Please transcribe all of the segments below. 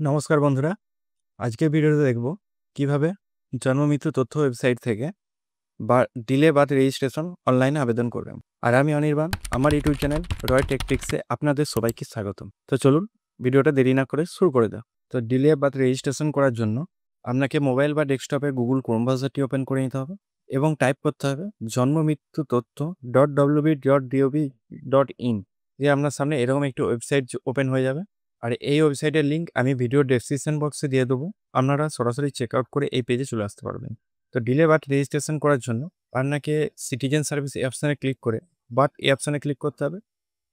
নমস্কার বন্ধুরা, আজকের ভিডিওতে দেখব কিভাবে জন্ম মৃত্যু তথ্য ওয়েবসাইট থেকে বা ডিলে বার্থ রেজিস্ট্রেশন অনলাইনে আবেদন করবেন। আর আমি অনির্বাণ, আমার ইউটিউব চ্যানেল রয় টেকটিক্সে আপনাদের সবাইকে স্বাগতম। তো চলুন ভিডিওটা দেরি না করে শুরু করে দাও। তো ডিলে বার্থ রেজিস্ট্রেশন করার জন্য আপনাকে মোবাইল বা ডেস্কটপে গুগল ক্রোম ব্রাউজারটি ওপেন করে নিতে হবে এবং টাইপ করতে হবে জন্ম মৃত্যু তথ্য .wb.dob.in। দিয়ে আপনার সামনে এরকম একটি ওয়েবসাইট ওপেন হয়ে যাবে। আর এই ওয়েবসাইটের লিঙ্ক আমি ভিডিও ডেসক্রিপশন বক্সে দিয়ে দেবো, আপনারা সরাসরি চেক আউট করে এই পেজে চলে আসতে পারবেন। তো ডিলে বার্থ রেজিস্ট্রেশন করার জন্য আপনাকে সিটিজেন সার্ভিস এই অপশানে ক্লিক করে বার্থ এই অপশানে ক্লিক করতে হবে।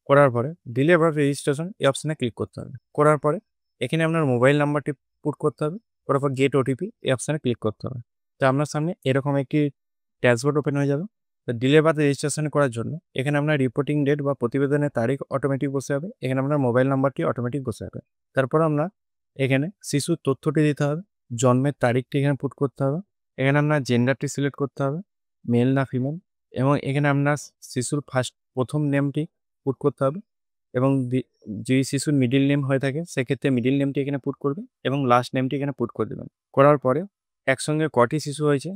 করার পরে ডিলে বার্থ রেজিস্ট্রেশন এই অপশানে ক্লিক করতে হবে। করার পরে এখানে আপনার মোবাইল নাম্বারটি পুট করতে হবে। করার পর গেট ওটিপি এই অপশানে ক্লিক করতে হবে। তো আপনার সামনে এরকম একটি ড্যাশবোর্ড ওপেন হয়ে যাবে। তো ডিলে বার্থ রেজিস্ট্রেশন করার জন্য এখানে আপনার রিপোর্টিং ডেট বা প্রতিবেদনের তারিখ অটোমেটিক বসে যাবে। এখানে আপনার মোবাইল নাম্বারটি অটোমেটিক বসে যাবে। তারপর আমরা এখানে শিশুর তথ্যটি দিতে হবে, জন্মের তারিখটি এখানে পুট করতে হবে। এখানে আপনার জেন্ডারটি সিলেক্ট করতে হবে, মেল না ফিমেল, এবং এখানে আপনার শিশুর প্রথম নেমটি পুট করতে হবে এবং যদি শিশুর মিডিল নেম হয়ে থাকে সেক্ষেত্রে মিডিল নেমটি এখানে পুট করবে এবং লাস্ট নেমটি এখানে পুট করে দেবেন। করার পরে একসঙ্গে কটি শিশু হয়েছে,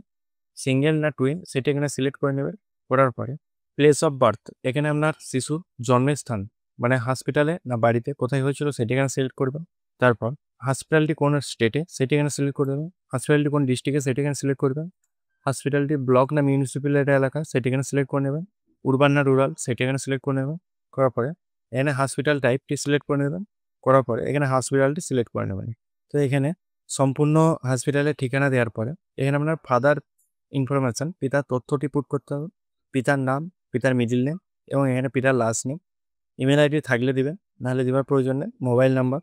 সিঙ্গেল না টুইন, সেটা এখানে সিলেক্ট করে নেবেন। করার পরে প্লেস অফ বার্থ, এখানে আপনার শিশুর জন্মের স্থান মানে হসপিটালে না বাড়িতে কোথায় হয়েছিল সেটা এখানে সিলেক্ট করবেন। তারপর হসপিটালটি কোন স্টেটে সেটি এখানে সিলেক্ট করে দেবেন। হসপিটালটি কোন ডিস্ট্রিক্টে সেটি এখানে সিলেক্ট করবেন। হসপিটালটি ব্লক না মিউনিসিপ্যালিটি এলাকা সেটি এখানে সিলেক্ট করে নেবেন। উরবান না রুরাল সেটি এখানে সিলেক্ট করে নেবেন। করার পরে এখানে হসপিটাল টাইপটি সিলেক্ট করে নেবেন। করার পরে এখানে হসপিটালটি সিলেক্ট করে নেবেন। তো এখানে সম্পূর্ণ হসপিটালের ঠিকানা দেওয়ার পরে এখানে আপনার ফাদার ইনফরমেশান, পিতার তথ্যটি পুট করতে হবে, পিতার নাম, পিতার মিডিল নেম এবং এখানে পিতার লাস্ট নেম। ইমেল আইডি থাকলে দিবেন, নাহলে দেওয়ার প্রয়োজন নেই। মোবাইল নাম্বার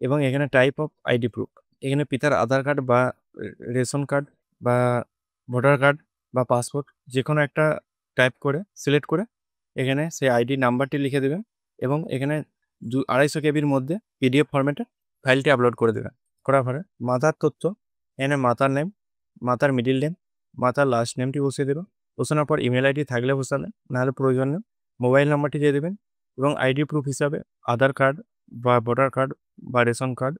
এবং এখানে টাইপ অফ আইডি প্রুফ, এখানে পিতার আধার কার্ড বা রেশন কার্ড বা ভোটার কার্ড বা পাসপোর্ট যে কোনো একটা টাইপ করে সিলেক্ট করে এখানে সেই আইডি নাম্বারটি লিখে দেবেন এবং এখানে 250 কেবির মধ্যে পিডিএফ ফরম্যাটে ফাইলটি আপলোড করে দেবেন। করার পরে মাতার তথ্য, এখানে মাতার নেম, মাতার মিডিল নেম, মাতার লাস্ট নেমটি বসিয়ে দেবেন। বসানোর পর ইমেল আইডি থাকলে বসাবেন, নাহলে প্রয়োজন নেই। মোবাইল নাম্বারটি দিয়ে দেবেন এবং আইডি প্রুফ হিসাবে আধার কার্ড বা ভোটার কার্ড বা রেশন কার্ড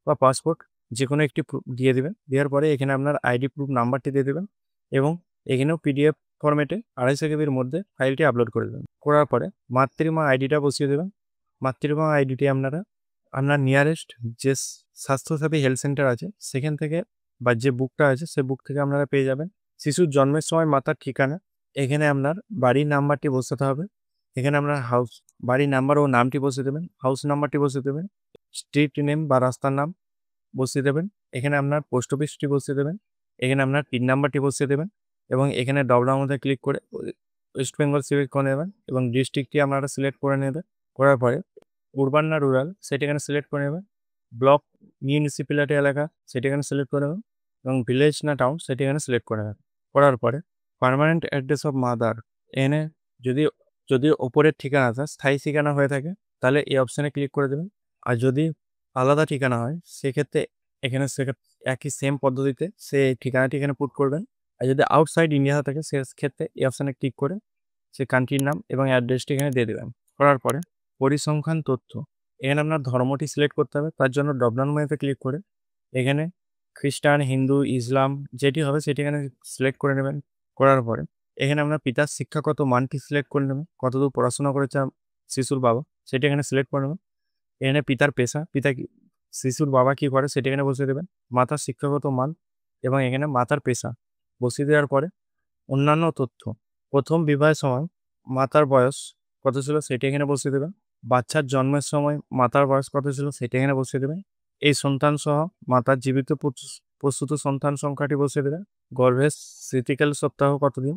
বা পাসপোর্ট যে কোনো একটি দিয়ে দেবেন। দেওয়ার পরে এখানে আপনার আইডি প্রুফ নাম্বারটি দিয়ে দেবেন এবং এখানেও পিডিএফ ফরম্যাটে 250 কেবির মধ্যে ফাইলটি আপলোড করে দেবেন। করার পরে মাতৃমা আইডিটা বসিয়ে দেবেন। মাতৃমা আইডিটি আপনার নিয়ারেস্ট যে স্বাস্থ্যসাথী হেলথ সেন্টার আছে সেখান থেকে বা যে বুকটা আছে সে বুক থেকে আপনারা পেয়ে যাবেন। শিশুর জন্মের সময় মাতার ঠিকানা, এখানে আপনার বাড়ির নাম্বারটি বসাতে হবে। এখানে আপনার বাড়ির নাম্বার ও নামটি বসিয়ে দেবেন, হাউস নাম্বারটি বসিয়ে দেবেন, স্ট্রিট নেম বা রাস্তার নাম বসিয়ে দেবেন। এখানে আপনার পোস্ট অফিসটি বসিয়ে দেবেন, এখানে আপনার পিন নাম্বারটি বসিয়ে দেবেন এবং এখানে ডবলার মধ্যে ক্লিক করে ওয়েস্ট বেঙ্গল সিলেক্ট করে নেবেন এবং ডিস্ট্রিক্টটি আপনারা সিলেক্ট করে নেবেন। করার পরে উরবান না রুরাল সেটি এখানে সিলেক্ট করে নেবেন। ব্লক মিউনিসিপ্যালিটি এলাকা সেটি এখানে সিলেক্ট করে নেবেন এবং ভিলেজ না টাউন সেটি এখানে সিলেক্ট করে নেবেন। করার পরে পার্মানেন্ট অ্যাড্রেস অফ মাদার, এখানে যদি ওপরের ঠিকানাটা স্থায়ী ঠিকানা হয়ে থাকে তাহলে এই অপশানে ক্লিক করে দেবেন। আর যদি আলাদা ঠিকানা হয় সেক্ষেত্রে এখানে একই সেম পদ্ধতিতে সেই ঠিকানাটি এখানে পুট করবেন। আর যদি আউটসাইড ইন্ডিয়া থাকে সেক্ষেত্রে এই অপশানে ক্লিক করে সে কান্ট্রির নাম এবং অ্যাড্রেসটি এখানে দিয়ে দেবেন। করার পরে পরিসংখ্যান তথ্য, এখানে আপনার ধর্মটি সিলেক্ট করতে হবে। তার জন্য ডবলার মেনুতে ক্লিক করে এখানে খ্রিস্টান, হিন্দু, ইসলাম যেটি হবে সেটি এখানে সিলেক্ট করে নেবেন। করার পরে এখানে আপনার পিতার শিক্ষাগত মানটি সিলেক্ট করে নেবেন, কতদূর পড়াশোনা করেছে শিশুর বাবা সেটি এখানে সিলেক্ট করে নেবেন। এখানে পিতার পেশা, শিশুর বাবা কী করে সেটা এখানে বসিয়ে দেবেন। মাতার শিক্ষাগত মান এবং এখানে মাতার পেশা বসিয়ে দেওয়ার পরে অন্যান্য তথ্য, প্রথম বিবাহের সময় মাতার বয়স কত ছিল সেটা এখানে বসিয়ে দেবেন। বাচ্চার জন্মের সময় মাতার বয়স কত ছিল সেটা এখানে বসিয়ে দেবেন। এই সন্তান সহ মাতার জীবিত প্রস্তুত সন্তান সংখ্যাটি বসিয়ে দেবেন। গর্ভের ক্রিটিক্যাল সপ্তাহ কতদিন,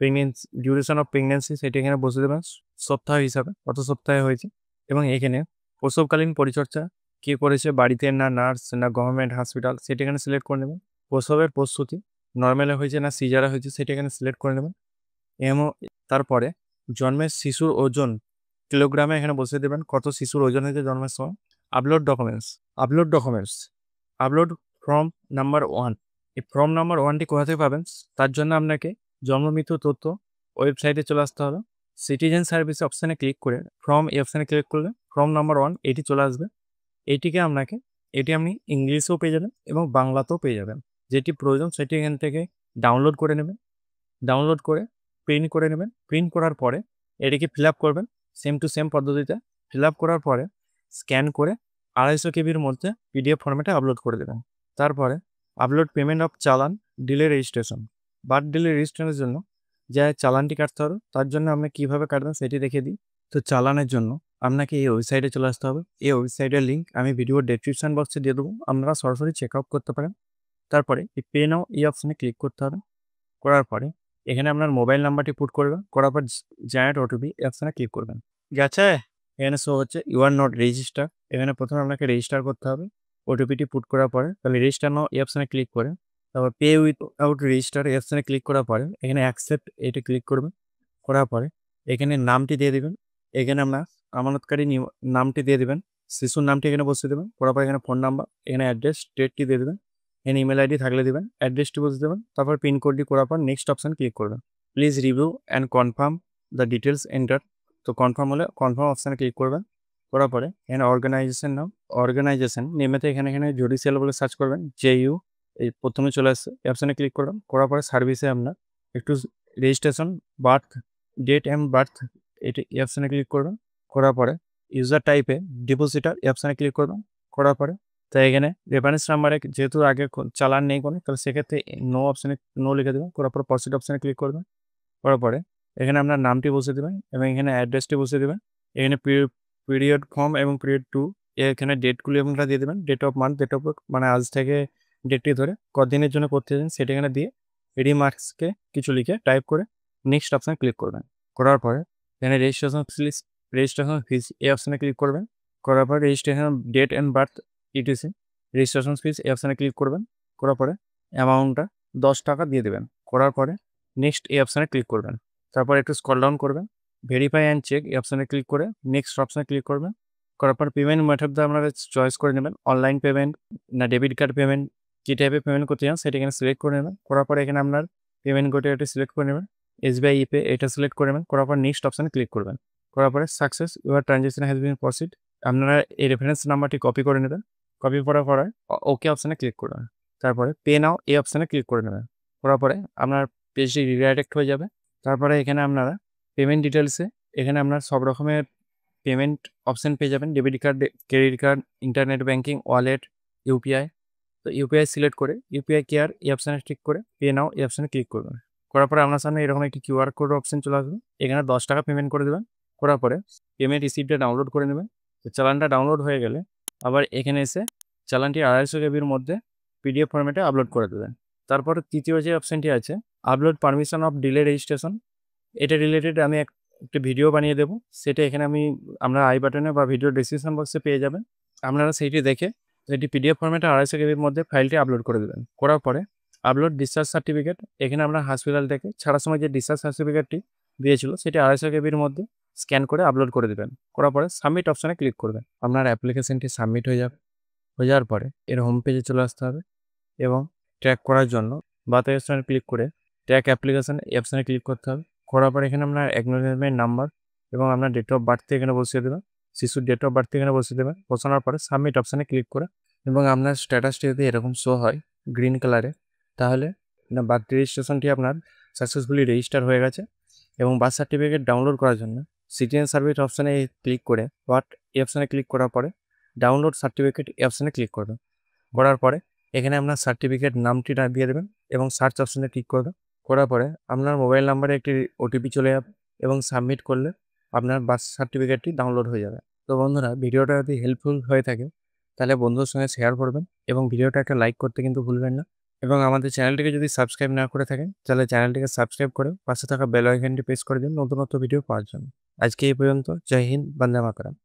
প্রেগনেন্সি ডিউরেশন অফ প্রেগনেন্সি সেটি এখানে বসিয়ে দেবেন সপ্তাহ হিসাবে, কত সপ্তাহে হয়েছে। এবং এখানে প্রসবকালীন পরিচর্যা কে করেছে, বাড়িতে না নার্স না গভর্নমেন্ট হসপিটাল সেটা এখানে সিলেক্ট করে নেবেন। প্রসবের প্রস্তুতি নর্মালে হয়েছে না সিজারে হয়েছে সেটা এখানে সিলেক্ট করে নেবেন। এবং তারপরে জন্মের শিশুর ওজন কিলোগ্রামে এখানে বসিয়ে দেবেন, কত শিশুর ওজন হয়েছে জন্মের সময়। Upload documents upload form number 1, এই ফর্ম নাম্বার 1টি কোথা থেকে পাবেন তার জন্য আপনাকে জন্ম মৃত্যু তথ্য ওয়েবসাইটে চলে আসতে হবে। সিটিজেন সার্ভিস অপশানে ক্লিক করে ফর্ম এই অপশানে ক্লিক করলে ফর্ম নাম্বার 1 এটি চলে আসবে। এইটিকে আপনাকে এটি আপনি ইংলিশেও পেয়ে যাবেন এবং বাংলাতেও পেয়ে যাবেন। যেটি প্রয়োজন সেটি এখান থেকে ডাউনলোড করে নেবেন। ডাউনলোড করে প্রিন্ট করে নেবেন। প্রিন্ট করার পরে এটিকে ফিল আপ করবেন সেম টু সেম পদ্ধতিতে। ফিল আপ করার পরে স্ক্যান করে 250 কেবির মধ্যে পিডিএফ ফরম্যাটে আপলোড করে দেবেন। তারপরে আপলোড পেমেন্ট অফ চালান ডিলে রেজিস্ট্রেশন। বার্থ ডিলে রেজিস্ট্রেশনের জন্য যে চালানটি কাটতে হবে তার জন্য আপনি কীভাবে কাটবেন সেটি দেখিয়ে দিই। তো চালানের জন্য আপনাকে এই ওয়েবসাইটে চলে আসতে হবে। এই ওয়েবসাইটের লিঙ্ক আমি ভিডিওর ডেসক্রিপশন বক্সে দিয়ে দেবো, আপনারা সরাসরি চেক আউট করতে পারেন। তারপরে এই পে নাও এই অপশানে ক্লিক করতে হবে। করার পরে এখানে আপনার মোবাইল নাম্বারটি পুট করবেন। করার পর জেনারেট ওটিপি এই অপশানে ক্লিক করবেন। গেছে? এখানে শো হচ্ছে ইউ আর নট রেজিস্টার। এখানে প্রথমে আপনাকে রেজিস্টার করতে হবে। ওটিপিটি পুট করার পরে তাহলে রেজিস্টার নাও এই অপশানে ক্লিক করে তারপর পে উইথআউট রেজিস্টার এই অপশানে ক্লিক করার পরে এখানে অ্যাকসেপ্ট এটা ক্লিক করবেন। করার পরে এখানে নামটি দিয়ে দিবেন। এখানে আপনার আমানতকারী নামটি দিয়ে দিবেন। শিশুর নামটি এখানে বসিয়ে দেবেন। করার পর এখানে ফোন নাম্বার, এখানে অ্যাড্রেস, ডেটটি দিয়ে দেবেন। এখানে ইমেল আইডি থাকলে দিবেন, অ্যাড্রেসটি বসিয়ে দেবেন। তারপর পিন কোডটি করার পর নেক্সট অপশান ক্লিক করবেন। Please review and confirm the details enter. তো কনফার্ম হলে কনফার্ম অপশানে ক্লিক করবেন। করার পরে এখানে অর্গানাইজেশন নেমেতে এখানে জুডিশিয়াল বলে সার্চ করবেন। JU এই প্রথমে চলে আসছে এই অপশানে ক্লিক করবেন। করার পরে সার্ভিসে আপনার একটু registration, birth date and birth এটি এই অপশানে ক্লিক করবেন। করার পরে ইউজার টাইপে ডিপোজিটার এই অপশানে ক্লিক করবেন। করার পরে তাই এখানে রেফারেন্স নাম্বারে যেহেতু আগে চালান নেই কোনো, তাহলে সেক্ষেত্রে নো অপশানে নো লিখে দেবেন। করার পরে প্রসিড অপশানে ক্লিক করবেন। করার পরে এখানে আপনার নামটি বসিয়ে দেবেন এবং এখানে অ্যাড্রেসটি বসিয়ে দেবেন। এখানে পিরিয়ড ফর্ম এবং পিরিয়ড 2 এখানে ডেটগুলি আপনারা দিয়ে দেবেন। Date of month, date of মানে আজ থেকে ডেটটি ধরে কতদিনের জন্য করতে চান সেটা এখানে দিয়ে রিমার্কসকে কিছু লিখে টাইপ করে নেক্সট অপশানে ক্লিক করবেন। করার পরে এখানে রেজিস্ট্রেশন ফিজ এই অপশানে ক্লিক করবেন। করার পরে registration date and birth etc registration fees এই অপশানে ক্লিক করবেন। করার পরে অ্যামাউন্টটা 10 টাকা দিয়ে দেবেন। করার পরে নেক্সট এই অপশানে ক্লিক করবেন। তারপর একটু স্ক্রল ডাউন করবেন। ভেরিফাই অ্যান্ড চেক এই অপশানে ক্লিক করে নেক্সট অপশানে ক্লিক করবেন। করার পর পেমেন্ট মেথডটা আপনারা চয়েস করে নেবেন। অনলাইন পেমেন্ট না ডেবিট কার্ড পেমেন্ট, কী টাইপের পেমেন্ট করতে চান সেটা এখানে সিলেক্ট করে নেবেন। করার পরে এখানে আপনার পেমেন্ট গেটওয়েটা সিলেক্ট করে নেবেন। SBI ইপে এটা সিলেক্ট করে নেবেন। করার পর নেক্সট অপশানে ক্লিক করবেন। করার পরে success your transaction has been proceed. আপনারা এই রেফারেন্স নাম্বারটি কপি করে নেবেন। কপি করার পরে ওকে অপশানে ক্লিক করবেন। তারপরে পে নাও এই অপশানে ক্লিক করে নেবেন। করার পরে আপনার পেজটি রিডাইরেক্ট হয়ে যাবে। তারপরে এখানে আপনারা পেমেন্ট ডিটেলসে এখানে আপনার সব রকমের পেমেন্ট অপশান পেয়ে যাবেন। Debit card, credit card, internet banking, wallet, UPI. তো ইউপিআই সিলেক্ট করে ইউপিআই কেয়ার এই অপশানে ক্লিক করে পে নাও এই অপশানে ক্লিক করবেন। করার পরে আপনার সামনে এরকম একটি QR কোড অপশান চলে আসবে। এখানে 10 টাকা পেমেন্ট করে দেবেন। করার পরে পেমেন্ট রিসিপ্টটা ডাউনলোড করে নেবেন। তো চালানটা ডাউনলোড হয়ে গেলে আবার এখানে এসে চালানটি 250 কেবির মধ্যে PDF ফরম্যাটে আপলোড করে দেবেন। তারপরে তৃতীয় যে অপশানটি আছে upload permission of delay registration, এটা রিলেটেড আমি একটা ভিডিও বানিয়ে দেবো। সেটা এখানে আপনারা আই বাটনে বা ভিডিও ডেসক্রিপশন বক্সে পেয়ে যাবেন। আপনারা সেইটি দেখে এটি PDF ফরম্যাটে 250 কেবির মধ্যে ফাইলটি আপলোড করে দেবেন। করার পরে আপলোড ডিসচার্জ সার্টিফিকেট, এখানে আপনার হসপিটাল থেকে ছাড়ার সময় যে ডিসচার্জ সার্টিফিকেটটি দিয়েছিল সেটি 250 কেবির মধ্যে স্ক্যান করে আপলোড করে দেবেন। করার পরে সাবমিট অপশানে ক্লিক করবেন। আপনার অ্যাপ্লিকেশনটি সাবমিট হয়ে যাবে। হয়ে যাওয়ার পরে এর হোম পেজে চলে আসতে হবে এবং ট্র্যাক করার জন্য বাতাস অপশানে ক্লিক করে ট্র্যাক অ্যাপ্লিকেশন এই অপশানে ক্লিক করতে হবে। করার পরে এখানে আপনার অ্যাকনোলেজমেন্ট নাম্বার এবং আপনার ডেট অফ বার্থ এখানে বসিয়ে দেবেন। শিশুর ডেট অফ বার্থ এখানে বসিয়ে দেবেন। বসানোর পরে সাবমিট অপশানে ক্লিক করে এবং আপনার স্ট্যাটাসটি যদি এরকম শো হয় গ্রিন কালারে, তাহলে বার্থ রেজিস্ট্রেশনটি আপনার সাকসেসফুলি রেজিস্টার হয়ে গেছে। এবং বার্থ সার্টিফিকেট ডাউনলোড করার জন্য সিটিজেন সার্ভিস অপশানে ক্লিক করে এই অপশানে ক্লিক করার পরে ডাউনলোড সার্টিফিকেট এই অপশানে ক্লিক করবেন। করার পরে এখানে আপনার সার্টিফিকেট নামটি দিয়ে দেবেন এবং সার্চ অপশানে ক্লিক করবেন। করার পরে আপনার মোবাইল নাম্বারে একটি ওটিপি চলে যাবে এবং সাবমিট করলে আপনার বার্থ সার্টিফিকেটটি ডাউনলোড হয়ে যাবে। তো বন্ধুরা, ভিডিওটা যদি হেল্পফুল হয়ে থাকে তাহলে বন্ধুদের সঙ্গে শেয়ার করবেন এবং ভিডিওটা একটা লাইক করতে কিন্তু ভুলবেন না। এবং আমাদের চ্যানেলটিকে যদি সাবস্ক্রাইব না করে থাকেন তাহলে চ্যানেলটিকে সাবস্ক্রাইব করে পাশে থাকা বেল আইকনটি প্রেস করে দিন নতুন ভিডিও পাওয়ার জন্য। আজকে এই পর্যন্ত। জয় হিন্দ, বন্দে মাতরম।